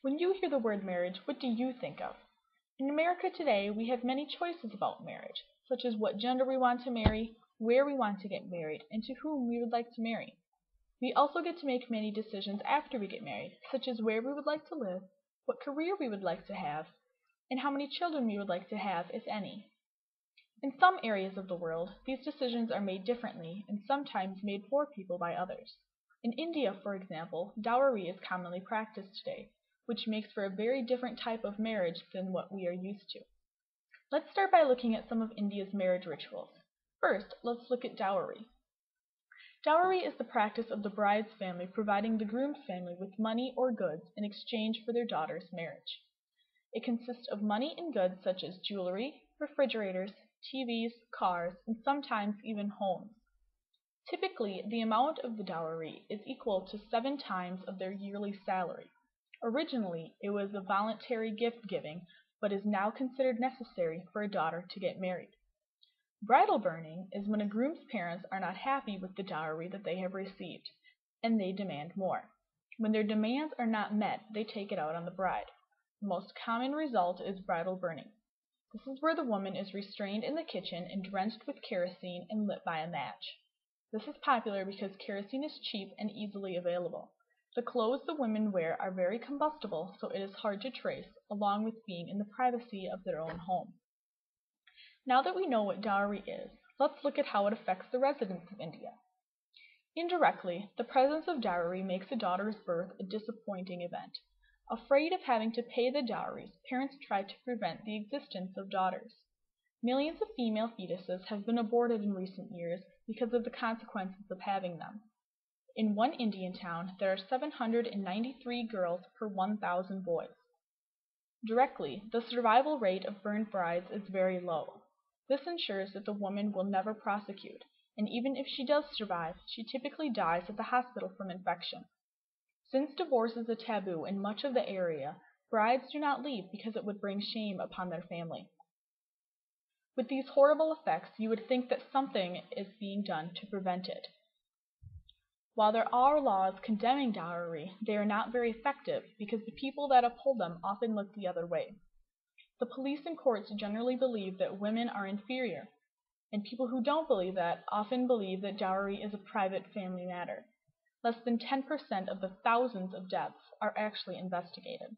When you hear the word marriage, what do you think of? In America today, we have many choices about marriage, such as what gender we want to marry, where we want to get married, and to whom we would like to marry. We also get to make many decisions after we get married, such as where we would like to live, what career we would like to have, and how many children we would like to have, if any. In some areas of the world, these decisions are made differently and sometimes made for people by others. In India, for example, dowry is commonly practiced today, which makes for a very different type of marriage than what we are used to. Let's start by looking at some of India's marriage rituals. First, let's look at dowry. Dowry is the practice of the bride's family providing the groom's family with money or goods in exchange for their daughter's marriage. It consists of money and goods such as jewelry, refrigerators, TVs, cars, and sometimes even homes. Typically, the amount of the dowry is equal to 7 times of their yearly salary. Originally, it was a voluntary gift giving, but is now considered necessary for a daughter to get married. Bridal burning is when a groom's parents are not happy with the dowry that they have received, and they demand more. When their demands are not met, they take it out on the bride. The most common result is bridal burning. This is where the woman is restrained in the kitchen and drenched with kerosene and lit by a match. This is popular because kerosene is cheap and easily available. The clothes the women wear are very combustible, so it is hard to trace, along with being in the privacy of their own home. Now that we know what dowry is, let's look at how it affects the residents of India. Indirectly, the presence of dowry makes a daughter's birth a disappointing event. Afraid of having to pay the dowries, parents try to prevent the existence of daughters. Millions of female fetuses have been aborted in recent years because of the consequences of having them. In one Indian town, there are 793 girls per 1,000 boys. Directly, the survival rate of burned brides is very low. This ensures that the woman will never prosecute, and even if she does survive, she typically dies at the hospital from infection. Since divorce is a taboo in much of the area, brides do not leave because it would bring shame upon their family. With these horrible effects, you would think that something is being done to prevent it. While there are laws condemning dowry, they are not very effective because the people that uphold them often look the other way. The police and courts generally believe that women are inferior, and people who don't believe that often believe that dowry is a private family matter. Less than 10% of the thousands of deaths are actually investigated.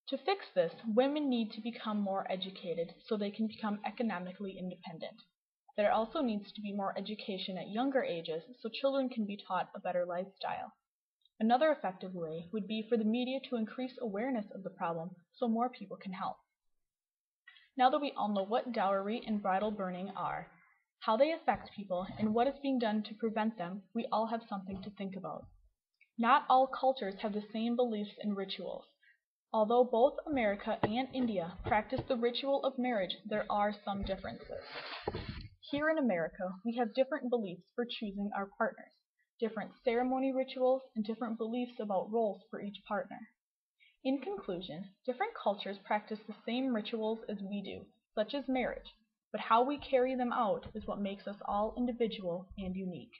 To fix this, women need to become more educated so they can become economically independent. There also needs to be more education at younger ages so children can be taught a better lifestyle. Another effective way would be for the media to increase awareness of the problem so more people can help. Now that we all know what dowry and bridal burning are, how they affect people, and what is being done to prevent them, we all have something to think about. Not all cultures have the same beliefs and rituals. Although both America and India practice the ritual of marriage, there are some differences. Here in America, we have different beliefs for choosing our partners, different ceremony rituals, and different beliefs about roles for each partner. In conclusion, different cultures practice the same rituals as we do, such as marriage, but how we carry them out is what makes us all individual and unique.